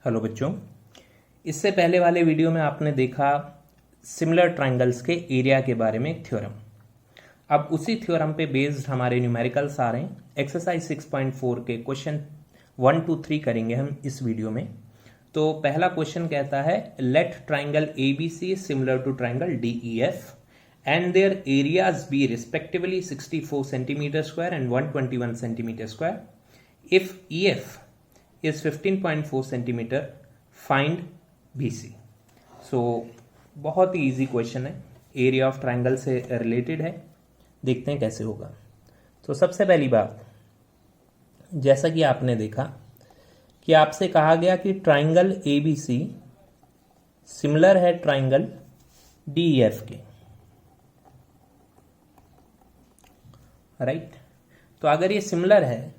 Hello बच्चों, इससे पहले वाले वीडियो में आपने देखा सिमिलर ट्रायंगल्स के एरिया के बारे में एक थ्योरम। अब उसी थ्योरम पे बेस्ड हमारे न्यूमेरिकल्स आ रहे हैं। एक्सरसाइज 6.4 के क्वेश्चन 1 to 3 करेंगे हम इस वीडियो में। तो पहला क्वेश्चन कहता है let triangle ABC similar to triangle DEF and their areas be respectively 64 centimeter square and 121 centimeter square. If EF is 15.4 centimeter, find BC. So बहुत ही इजी क्वेश्चन है, एरिया ऑफ ट्रायंगल से related है। देखते हैं कैसे होगा। तो सबसे पहली बात, जैसा कि आपने देखा कि आपसे कहा गया कि ट्रायंगल ABC सिमिलर है ट्रायंगल DEF के, राइट। तो अगर ये सिमिलर है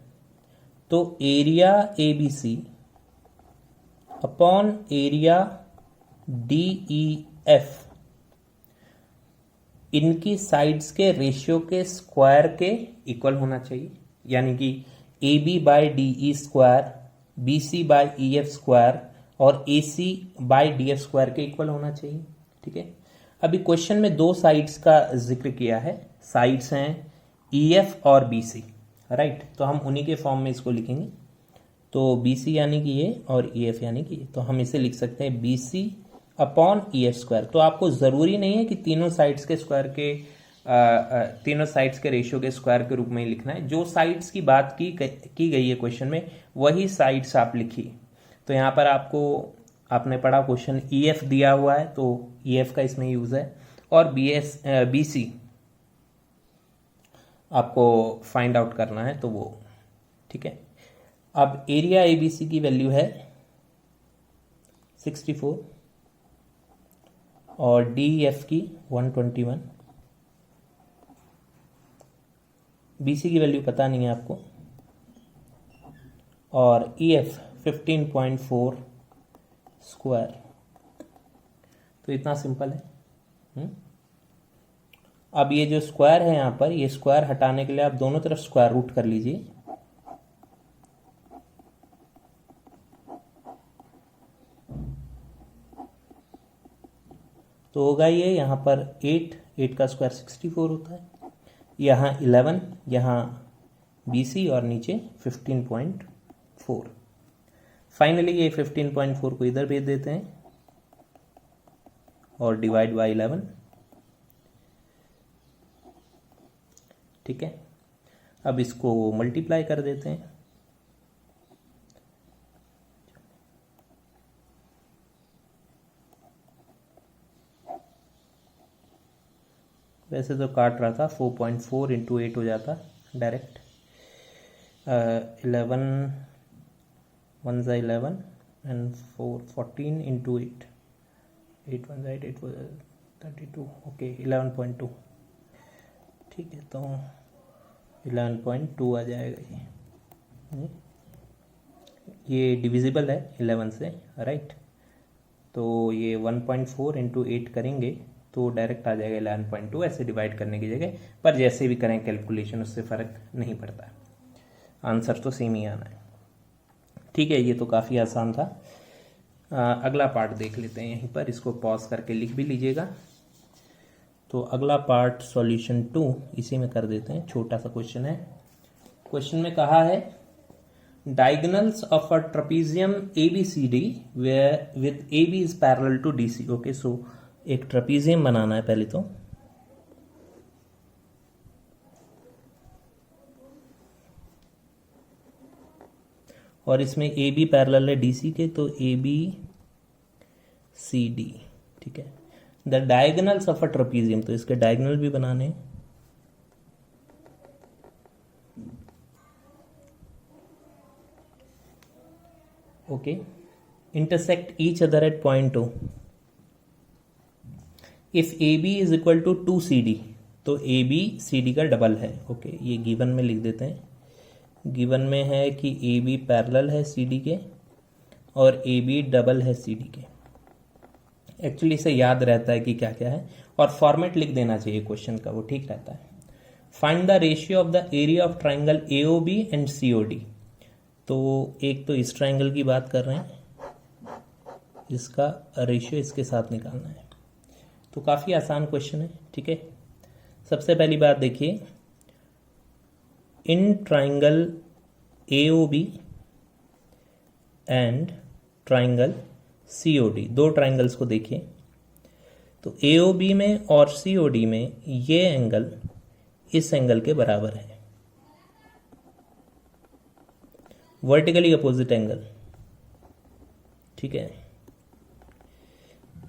तो area ABC upon area DEF इनकी साइड्स के रेशियो के स्क्वायर के इक्वल होना चाहिए। यानी कि AB by DE square, BC by EF square और AC बाई DF स्क्वायर के इक्वल होना चाहिए। ठीक है, अभी क्वेश्चन में दो साइड्स का जिक्र किया है। साइड्स हैं EF और BC, राइट। तो हम उन्हीं के फॉर्म में इसको लिखेंगे। तो BC यानी कि ये और EF यानी कि ये, तो हम इसे लिख सकते हैं BC अपॉन EF स्क्वायर। तो आपको ज़रूरी नहीं है कि तीनों साइड्स के स्क्वायर के तीनों साइड्स के रेशियो के स्क्वायर के रूप में ही लिखना है। जो साइड्स की बात की गई है क्वेश्चन में वही साइड्स आप लिखिए। तो यहाँ पर आपने पढ़ा क्वेश्चन EF दिया हुआ है तो EF का इसमें यूज़ है, और BC आपको फाइंड आउट करना है तो वो ठीक है। अब एरिया ABC की वैल्यू है 64 और DEF की 121। BC की वैल्यू पता नहीं है आपको, और EF 15.4 स्क्वायर। तो इतना सिंपल है। अब ये जो स्क्वायर है यहाँ पर, ये स्क्वायर हटाने के लिए आप दोनों तरफ स्क्वायर रूट कर लीजिए। तो होगा ये यहाँ पर 8 का स्क्वायर 64 होता है, यहाँ 11, यहाँ BC और नीचे 15.4। फाइनली ये 15.4 को इधर भेज देते हैं और डिवाइड बाई 11। ठीक है, अब इसको मल्टीप्लाई कर देते हैं। वैसे तो काट रहा था, 4.4 इंटू 8 हो जाता डायरेक्ट। 11 1 ज़ा 11 एंड 14 इंटू 8, 8 1 ज़ा 8 32। ओके, 11.2। ठीक है, तो 11.2 आ जाएगा। ये डिविजिबल है 11 से, राइट। तो ये 1.4 इंटू 8 करेंगे तो डायरेक्ट आ जाएगा 11.2, ऐसे डिवाइड करने की जगह। पर जैसे भी करें कैलकुलेशन उससे फ़र्क नहीं पड़ता, आंसर तो सेम ही आना है। ठीक है, ये तो काफ़ी आसान था। अगला पार्ट देख लेते हैं। यहीं पर इसको पॉज करके लिख भी लीजिएगा। तो अगला पार्ट सॉल्यूशन 2 इसी में कर देते हैं। छोटा सा क्वेश्चन है। क्वेश्चन में कहा है diagonals of a trapezium ABCD where with AB is parallel to DC। Okay, so एक ट्रेपेजियम बनाना है पहले तो। और इसमें AB पैरेलल है DC के, तो ABCD। ठीक है, the diagonals of a trapezium, तो इसके डायगोनल भी बनाने हैं। Okay, intersect each other at point O। If AB is equal to 2CD, तो AB CD का डबल है। ओके, ये गिवन में लिख देते हैं। गिवन में है कि AB पैरेलल है CD के और AB डबल है CD के। एक्चुअली इसे याद रहता है कि क्या क्या है, और फॉर्मेट लिख देना चाहिए क्वेश्चन का, वो ठीक रहता है। Find the ratio of the area of triangle AOB and COD। तो एक तो इस ट्राइंगल की बात कर रहे हैं, इसका रेशियो इसके साथ निकालना है। तो काफ़ी आसान क्वेश्चन है, ठीक है। सबसे पहली बात देखिए, in triangle AOB and triangle COD, दो ट्राइंगल्स को देखिए। तो AOB में और COD में ये एंगल इस एंगल के बराबर है, वर्टिकली अपोजिट एंगल, ठीक है,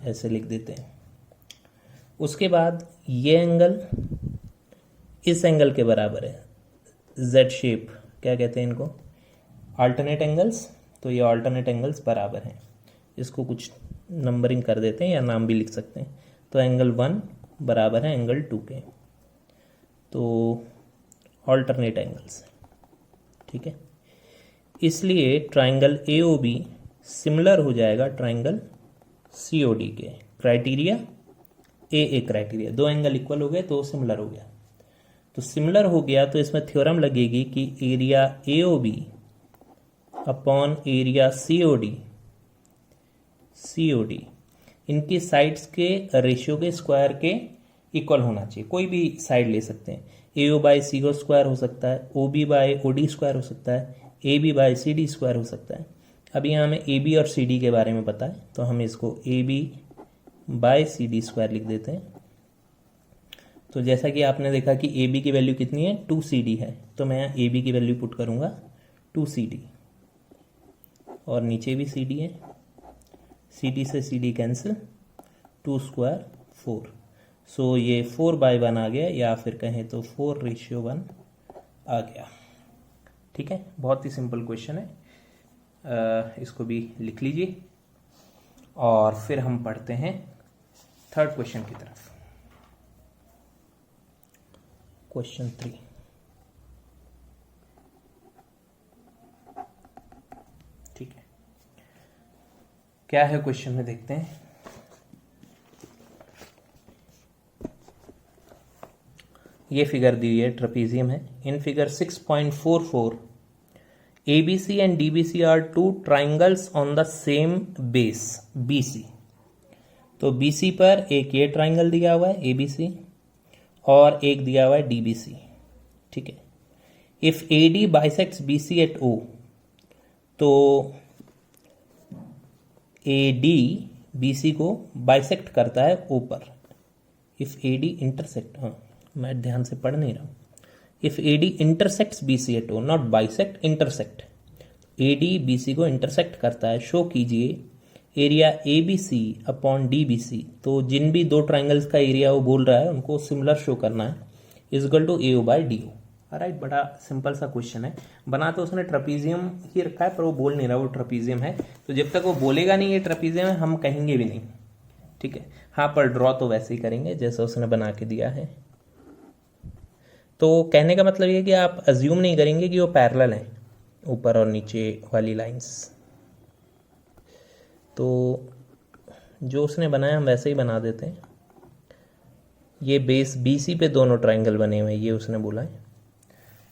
ऐसे लिख देते हैं। उसके बाद ये एंगल इस एंगल के बराबर है, Z शेप, क्या कहते हैं इनको, अल्टरनेट एंगल्स। तो ये अल्टरनेट एंगल्स बराबर हैं, इसको कुछ नंबरिंग कर देते हैं या नाम भी लिख सकते हैं। तो एंगल 1 बराबर है एंगल 2 के, तो अल्टरनेट एंगल्स, ठीक है। इसलिए ट्राइंगल AOB सिमिलर हो जाएगा ट्राइंगल COD के। क्राइटेरिया AA क्राइटेरिया, दो एंगल इक्वल हो गए तो सिमिलर हो गया। तो सिमिलर हो गया तो इसमें थ्योरम लगेगी कि area AOB upon area COD इनकी साइड्स के रेशियो के स्क्वायर के इक्वल होना चाहिए। कोई भी साइड ले सकते हैं, AO बाई CO स्क्वायर हो सकता है, OB बाई OD स्क्वायर हो सकता है, AB बाई CD स्क्वायर हो सकता है। अभी यहाँ हमें AB और CD के बारे में पता है, तो हम इसको AB बाई CD स्क्वायर लिख देते हैं। तो जैसा कि आपने देखा कि AB की वैल्यू कितनी है, 2CD है, तो मैं यहाँ AB की वैल्यू पुट करूँगा 2CD, और नीचे भी CD है, CD से CD कैंसिल, 2 स्क्वायर 4। सो ये 4/1 आ गया, या फिर कहें तो 4:1 आ गया, ठीक है। बहुत ही सिंपल क्वेश्चन है, इसको भी लिख लीजिए। और फिर हम पढ़ते हैं थर्ड क्वेश्चन की तरफ। क्वेश्चन 3, ठीक है, क्या है क्वेश्चन में देखते हैं। ये फिगर दी है, ट्रेपेजियम है। In figure 6.44 ABC and DBC are two triangles on the same base BC। तो BC पर एक ये ट्राइंगल दिया हुआ है ABC और एक दिया हुआ है DBC, ठीक है। If AD bisects BC at O, तो AD BC को बाइसेक्ट करता है O पर। इफ AD इंटरसेक्ट, हाँ मैं ध्यान से पढ़ नहीं रहा हूँ। If AD intersects BC at O, not bisect, intersect. AD BC को इंटरसेक्ट करता है। शो कीजिए एरिया ABC अपॉन DBC। तो जिन भी दो ट्राइंगल्स का एरिया वो बोल रहा है उनको सिमिलर शो करना है, is equal to AO by DO। Right, बड़ा सिंपल सा क्वेश्चन है। बना तो उसने ट्रेपेजियम ही रखा है, पर वो बोल नहीं रहा वो ट्रेपेजियम है। तो जब तक वो बोलेगा नहीं ये ट्रेपेजियम है, हम कहेंगे भी नहीं, ठीक है। हाँ, पर ड्रॉ तो वैसे ही करेंगे जैसा उसने बना के दिया है। तो कहने का मतलब ये कि आप अज्यूम नहीं करेंगे कि वो पैरेलल हैं, ऊपर और नीचे वाली लाइंस। तो जो उसने बनाया हम वैसे ही बना देते हैं। ये बेस BC पे दोनों ट्राइंगल बने हुए हैं, ये उसने बोला है।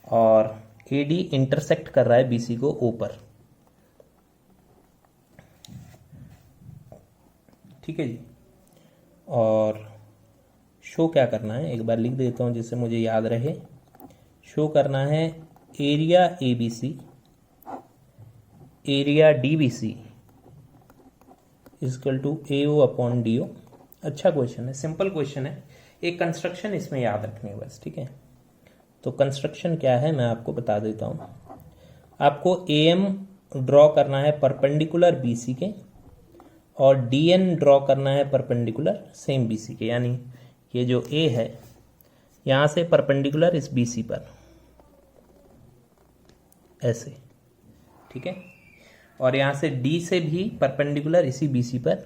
और AD इंटरसेक्ट कर रहा है BC को O पर, ठीक है जी। और शो क्या करना है, एक बार लिख देता हूँ जिससे मुझे याद रहे। शो करना है area ABC area DBC equal to AO upon DO। अच्छा क्वेश्चन है, सिंपल क्वेश्चन है। एक कंस्ट्रक्शन इसमें याद रखनी है बस, ठीक है। तो कंस्ट्रक्शन क्या है मैं आपको बता देता हूँ। आपको AM ड्रॉ करना है परपेंडिकुलर BC के, और DN ड्रॉ करना है परपेंडिकुलर सेम BC के। यानी ये जो A है यहाँ से परपेंडिकुलर इस BC पर, ऐसे, ठीक है। और यहाँ से D से भी परपेंडिकुलर इसी BC पर,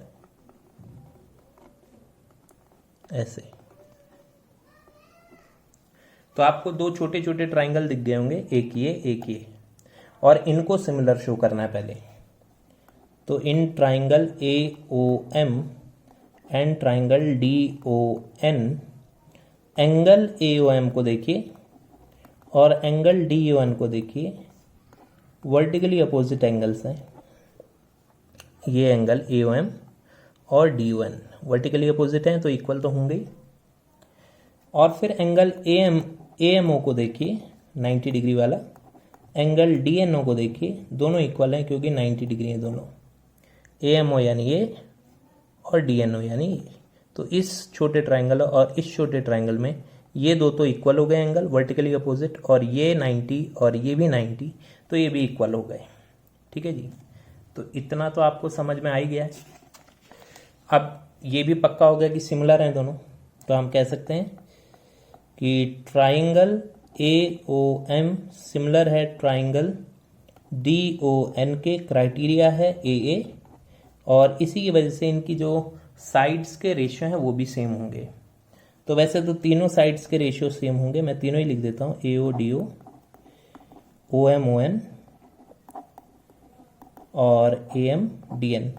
ऐसे। तो आपको दो छोटे छोटे ट्राइंगल दिख गए होंगे, एक ये, और इनको सिमिलर शो करना है पहले। तो in triangle AOM and triangle DON, angle AOM को देखिए और एंगल DON को देखिए, वर्टिकली अपोजिट एंगल्स हैं। ये एंगल AOM और D O N vertically opposite हैं तो इक्वल तो होंगे ही। और फिर एंगल ए एम ओ को देखिए 90 डिग्री वाला, एंगल डी एन ओ को देखिए, दोनों इक्वल हैं क्योंकि 90 डिग्री हैं दोनों। ए एम ओ यानी ये और डी एन ओ यानी ये। तो इस छोटे ट्राइंगल और इस छोटे ट्राइंगल में ये दो तो इक्वल हो गए एंगल वर्टिकली अपोजिट, और ये 90 और ये भी 90, तो ये भी इक्वल हो गए। ठीक है जी, तो इतना तो आपको समझ में आ ही गया है। अब ये भी पक्का हो गया कि सिमिलर हैं दोनों, तो हम कह सकते हैं कि triangle A O M similar है ट्राइंगल डी ओ एन के, क्राइटेरिया है ए, और इसी की वजह से इनकी जो साइड्स के रेशियो हैं वो भी सेम होंगे। तो वैसे तो तीनों साइड्स के रेशियो सेम होंगे, मैं तीनों ही लिख देता हूँ, A O D O M O N और ए एम डी एन।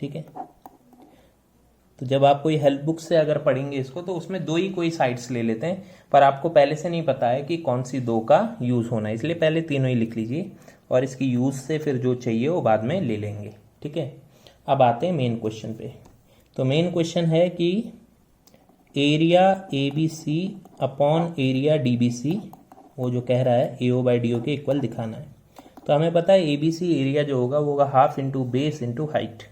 ठीक है, तो जब आप कोई हेल्प बुक से अगर पढ़ेंगे इसको तो उसमें दो ही कोई साइड्स ले लेते हैं, पर आपको पहले से नहीं पता है कि कौन सी दो का यूज़ होना है, इसलिए पहले तीनों ही लिख लीजिए और इसकी यूज़ से फिर जो चाहिए वो बाद में ले लेंगे। ठीक है, अब आते हैं मेन क्वेश्चन पे। तो मेन क्वेश्चन है कि area A B C upon area D B C, वो जो कह रहा है ए ओ बाई डी ओ के इक्वल दिखाना है। तो हमें पता है ए बी सी एरिया जो होगा वो होगा half into base into height.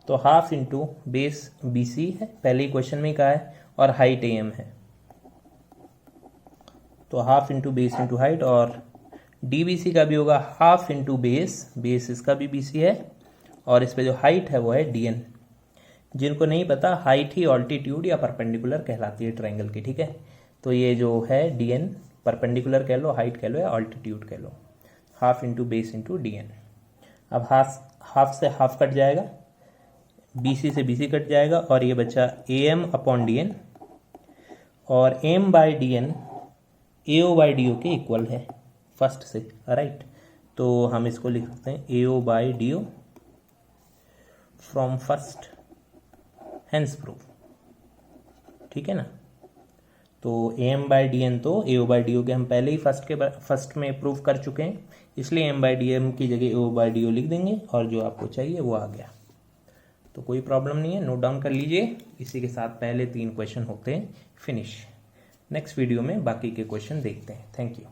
तो half into base B C है, पहले ही क्वेश्चन में ही कहा है, और हाइट ए एम है। तो half into base into height, और डी बी सी का भी होगा हाफ इंटू बेस, बेस इसका भी बी सी है, और इस पे जो हाइट है वो है डी एन। जिनको नहीं पता, हाइट ही ऑल्टीट्यूड या परपेंडिकुलर कहलाती है ट्राइंगल की। ठीक है, तो ये जो है डी एन परपेंडिकुलर कह लो, हाइट कह लो या ऑल्टीट्यूड कह लो, half into base into D N. अब हाफ से हाफ कट जाएगा, BC से BC कट जाएगा, और ये बचा AM अपॉन डी एन, और M by D N AO by D O के इक्वल है फर्स्ट से। राइट, तो हम इसको लिख सकते हैं AO by D O from first hence prove. ठीक है ना, तो AM बाई डी एन तो AO बाई डी ओ के हम पहले ही फर्स्ट में प्रूव कर चुके हैं, इसलिए M बाई डी एम की जगह AO बाई डी ओ लिख देंगे, और जो आपको चाहिए वो आ गया। तो कोई प्रॉब्लम नहीं है, नोट डाउन कर लीजिए। इसी के साथ पहले 3 क्वेश्चन होते हैं फिनिश। नेक्स्ट वीडियो में बाकी के क्वेश्चन देखते हैं। Thank you.